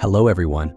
Hello everyone.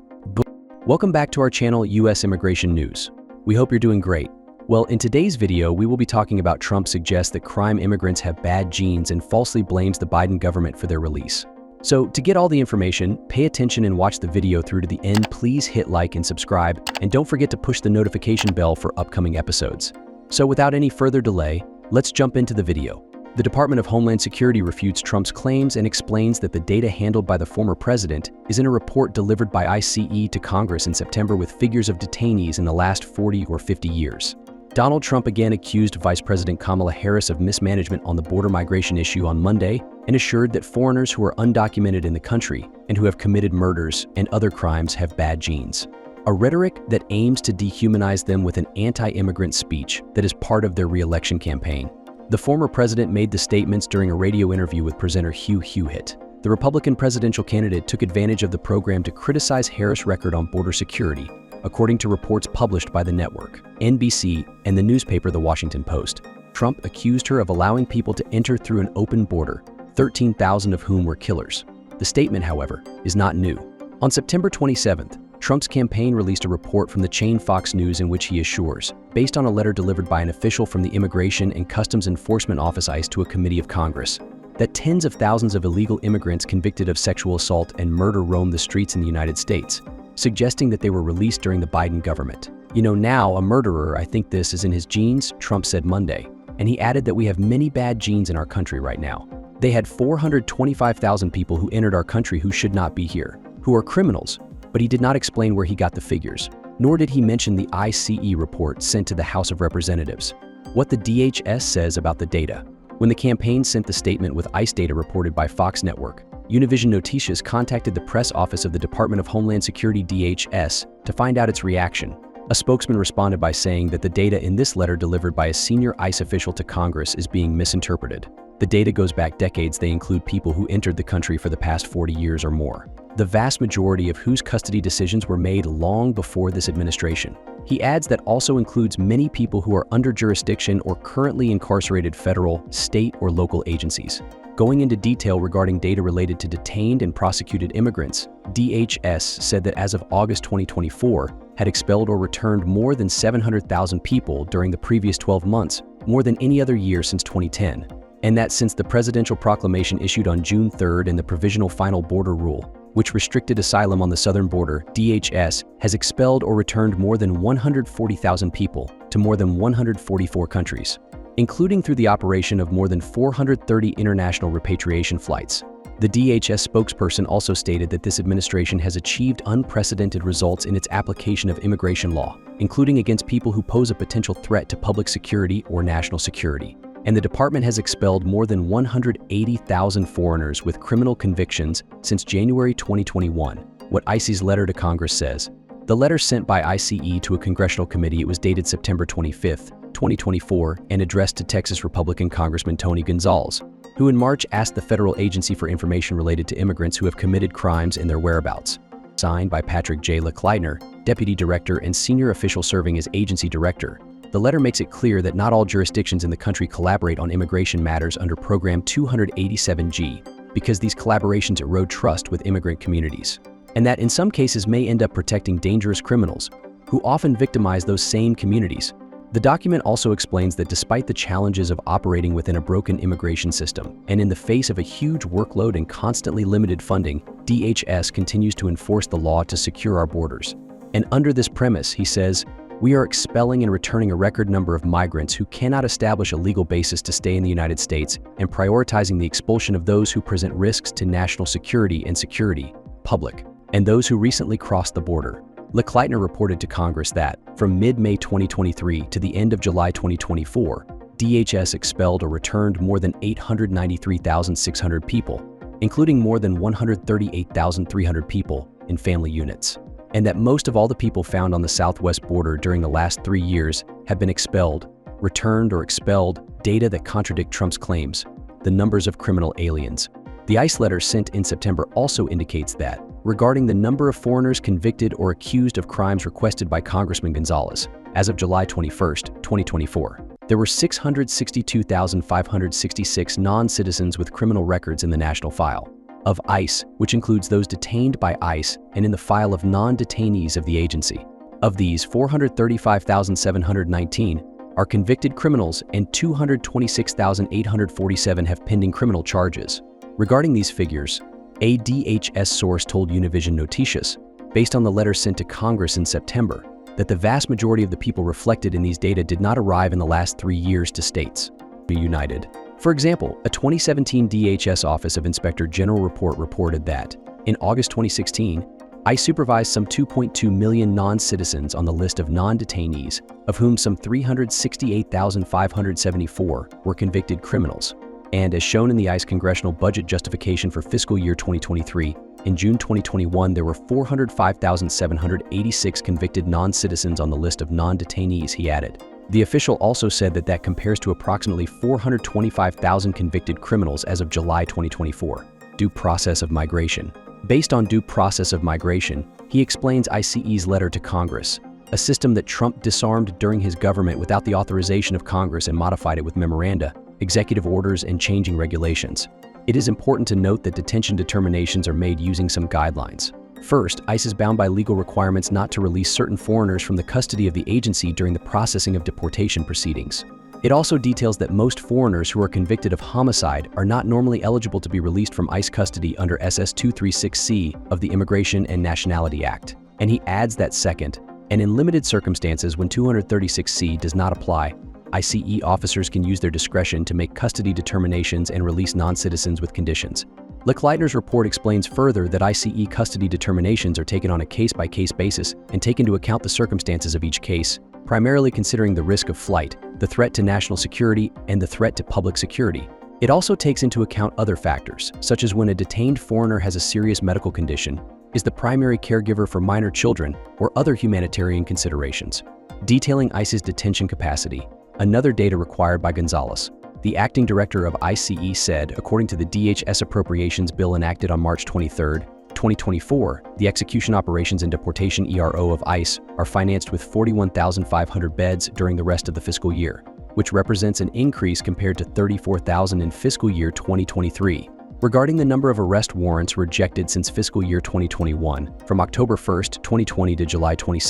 Welcome back to our channel, U.S. Immigration News. We hope you're doing great. Well, in today's video, we will be talking about Trump suggests that crime immigrants have bad genes and falsely blames the Biden government for their release. So to get all the information, pay attention and watch the video through to the end. Please hit like and subscribe, and don't forget to push the notification bell for upcoming episodes. So without any further delay, let's jump into the video. The Department of Homeland Security refutes Trump's claims and explains that the data handled by the former president is in a report delivered by ICE to Congress in September with figures of detainees in the last 40 or 50 years. Donald Trump again accused Vice President Kamala Harris of mismanagement on the border migration issue on Monday and assured that foreigners who are undocumented in the country and who have committed murders and other crimes have bad genes. A rhetoric that aims to dehumanize them with an anti-immigrant speech that is part of their re-election campaign. The former president made the statements during a radio interview with presenter Hugh Hewitt. The Republican presidential candidate took advantage of the program to criticize Harris' record on border security, according to reports published by the network, NBC, and the newspaper The Washington Post. Trump accused her of allowing people to enter through an open border, 13,000 of whom were killers. The statement, however, is not new. On September 27th, Trump's campaign released a report from the chain Fox News in which he assures, based on a letter delivered by an official from the Immigration and Customs Enforcement Office ICE to a committee of Congress, that tens of thousands of illegal immigrants convicted of sexual assault and murder roam the streets in the United States, suggesting that they were released during the Biden government. "You know, now a murderer, I think this is in his genes," Trump said Monday, and he added that we have many bad genes in our country right now. They had 425,000 people who entered our country who should not be here, who are criminals, but he did not explain where he got the figures, nor did he mention the ICE report sent to the House of Representatives. What the DHS says about the data. When the campaign sent the statement with ICE data reported by Fox Network, Univision Noticias contacted the press office of the Department of Homeland Security DHS to find out its reaction. A spokesman responded by saying that the data in this letter delivered by a senior ICE official to Congress is being misinterpreted. The data goes back decades. They include people who entered the country for the past 40 years or more, the vast majority of whose custody decisions were made long before this administration. He adds that also includes many people who are under jurisdiction or currently incarcerated federal, state, or local agencies. Going into detail regarding data related to detained and prosecuted immigrants, DHS said that as of August 2024, had expelled or returned more than 700,000 people during the previous 12 months, more than any other year since 2010. And that since the presidential proclamation issued on June 3rd and the provisional final border rule, which restricted asylum on the southern border, DHS has expelled or returned more than 140,000 people to more than 144 countries, including through the operation of more than 430 international repatriation flights. The DHS spokesperson also stated that this administration has achieved unprecedented results in its application of immigration law, including against people who pose a potential threat to public security or national security. And the department has expelled more than 180,000 foreigners with criminal convictions since January 2021, what ICE's letter to Congress says. The letter sent by ICE to a congressional committee, it was dated September 25, 2024, and addressed to Texas Republican Congressman Tony Gonzalez, who in March asked the federal agency for information related to immigrants who have committed crimes and their whereabouts. Signed by Patrick J. Leitner, deputy director and senior official serving as agency director. The letter makes it clear that not all jurisdictions in the country collaborate on immigration matters under Program 287G, because these collaborations erode trust with immigrant communities, and that in some cases may end up protecting dangerous criminals, who often victimize those same communities. The document also explains that despite the challenges of operating within a broken immigration system, and in the face of a huge workload and constantly limited funding, DHS continues to enforce the law to secure our borders. And under this premise, he says, "We are expelling and returning a record number of migrants who cannot establish a legal basis to stay in the United States and prioritizing the expulsion of those who present risks to national security and security, public, and those who recently crossed the border." Leitner reported to Congress that, from mid-May 2023 to the end of July 2024, DHS expelled or returned more than 893,600 people, including more than 138,300 people in family units. And that most of all the people found on the southwest border during the last 3 years have been expelled, returned, or expelled, data that contradict Trump's claims, the numbers of criminal aliens. The ICE letter sent in September also indicates that, regarding the number of foreigners convicted or accused of crimes requested by Congressman Gonzalez, as of July 21, 2024, there were 662,566 non-citizens with criminal records in the national file. of ICE, which includes those detained by ICE and in the file of non-detainees of the agency. Of these, 435,719 are convicted criminals and 226,847 have pending criminal charges. Regarding these figures, a DHS source told Univision Noticias, based on the letter sent to Congress in September, that the vast majority of the people reflected in these data did not arrive in the last 3 years to states. United. For example, a 2017 DHS Office of Inspector General report reported that, in August 2016, ICE supervised some 2.2 million non-citizens on the list of non-detainees, of whom some 368,574 were convicted criminals. And as shown in the ICE Congressional Budget Justification for fiscal year 2023, in June 2021 there were 405,786 convicted non-citizens on the list of non-detainees, he added. The official also said that that compares to approximately 425,000 convicted criminals as of July 2024. Due process of migration. Based on due process of migration, he explains ICE's letter to Congress, a system that Trump disarmed during his government without the authorization of Congress and modified it with memoranda, executive orders, and changing regulations. It is important to note that detention determinations are made using some guidelines. First, ICE is bound by legal requirements not to release certain foreigners from the custody of the agency during the processing of deportation proceedings. It also details that most foreigners who are convicted of homicide are not normally eligible to be released from ICE custody under SS 236C of the Immigration and Nationality Act. And he adds that second, and in limited circumstances when 236C does not apply, ICE officers can use their discretion to make custody determinations and release non-citizens with conditions. Lichtleitner's report explains further that ICE custody determinations are taken on a case-by-case basis and take into account the circumstances of each case, primarily considering the risk of flight, the threat to national security, and the threat to public security. It also takes into account other factors, such as when a detained foreigner has a serious medical condition, is the primary caregiver for minor children, or other humanitarian considerations. Detailing ICE's detention capacity. Another data required by Gonzalez. The acting director of ICE said, according to the DHS Appropriations Bill enacted on March 23, 2024, the execution operations and deportation ERO of ICE are financed with 41,500 beds during the rest of the fiscal year, which represents an increase compared to 34,000 in fiscal year 2023. Regarding the number of arrest warrants rejected since fiscal year 2021, from October 1, 2020 to July 22,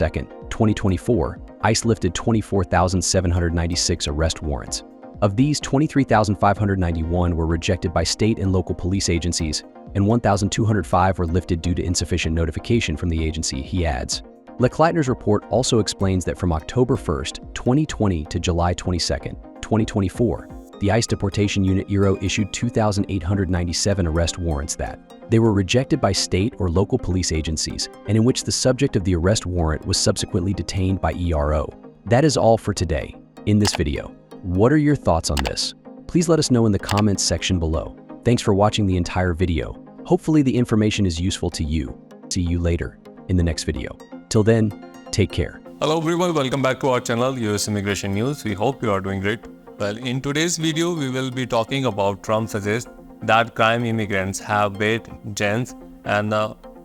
2024, ICE lifted 24,796 arrest warrants. Of these, 23,591 were rejected by state and local police agencies, and 1,205 were lifted due to insufficient notification from the agency, he adds. Lichtleitner's report also explains that from October 1, 2020 to July 22, 2024, the ICE Deportation Unit ERO issued 2,897 arrest warrants that they were rejected by state or local police agencies and in which the subject of the arrest warrant was subsequently detained by ERO. That is all for today in this video. What are your thoughts on this? Please let us know in the comments section below. Thanks for watching the entire video. Hopefully the information is useful to you. See you later in the next video. Till then, take care. Hello everyone, welcome back to our channel US Immigration News. We hope you are doing great. Well, in today's video, we will be talking about Trump suggests that crime immigrants have bad genes and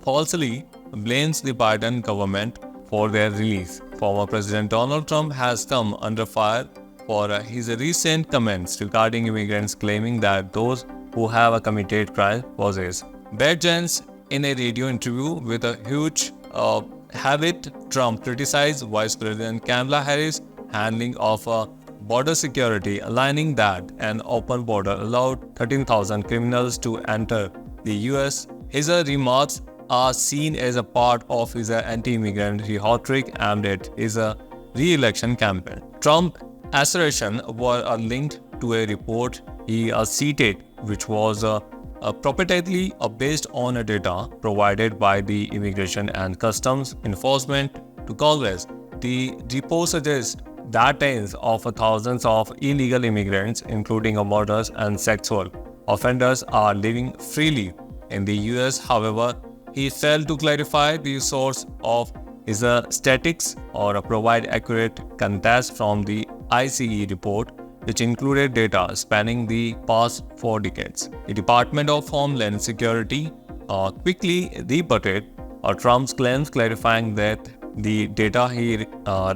falsely blames the Biden government for their release. Former President Donald Trump has come under fire for his recent comments regarding immigrants, claiming that those who have committed crime possess bad genes. In a radio interview with a Hugh Hewitt, Trump criticized Vice President Kamala Harris' handling of border security, aligning that an open border allowed 13,000 criminals to enter the US. His remarks are seen as a part of his anti-immigrant rhetoric aimed at his re-election campaign. Trump's assertions were linked to a report he cited, which was purportedly based on data provided by the Immigration and Customs Enforcement to Congress. The report suggests that tens of thousands of illegal immigrants, including murderers and sexual offenders, are living freely in the US. However, he failed to clarify the source of his statistics or provide accurate context from the ICE report, which included data spanning the past 4 decades. The Department of Homeland Security quickly rebutted Trump's claims, clarifying that the data he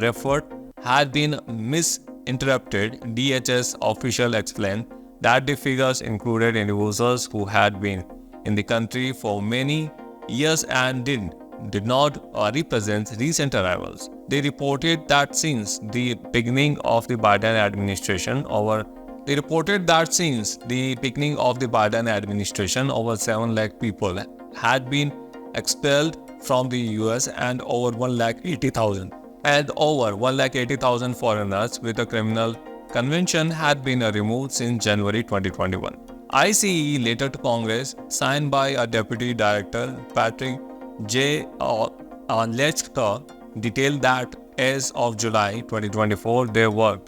referred had been misinterpreted. DHS official explained that the figures included individuals who had been in the country for many years and did not represent recent arrivals. They reported that since the beginning of the Biden administration, over 7 lakh people had been expelled from the US, and over 1,80,000 foreigners with a criminal conviction had been removed since January 2021. ICE letter to Congress, signed by a Deputy Director Patrick J. alleged detailed that as of July 2024, there were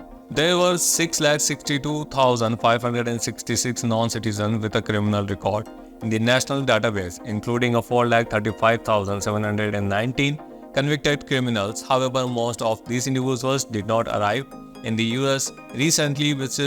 662,566 non-citizens with a criminal record in the national database, including 435,719 convicted criminals. However, most of these individuals did not arrive in the US recently, which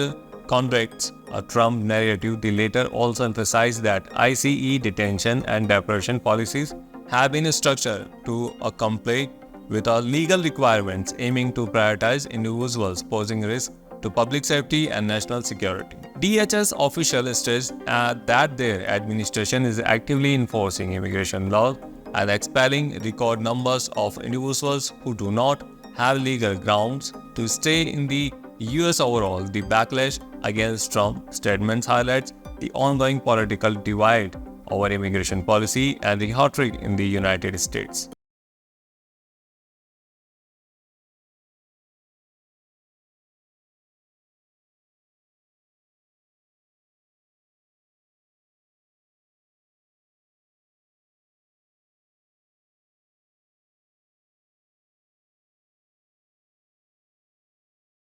contradicts a Trump narrative. The letter also emphasized that ICE detention and deportation policies have been structured to comply with our legal requirements, aiming to prioritize individuals posing risk to public safety and national security. DHS officials stressed that their administration is actively enforcing immigration laws and expelling record numbers of individuals who do not have legal grounds to stay in the US. Overall, the backlash against Trump's statements highlights the ongoing political divide over immigration policy and rhetoric in the United States.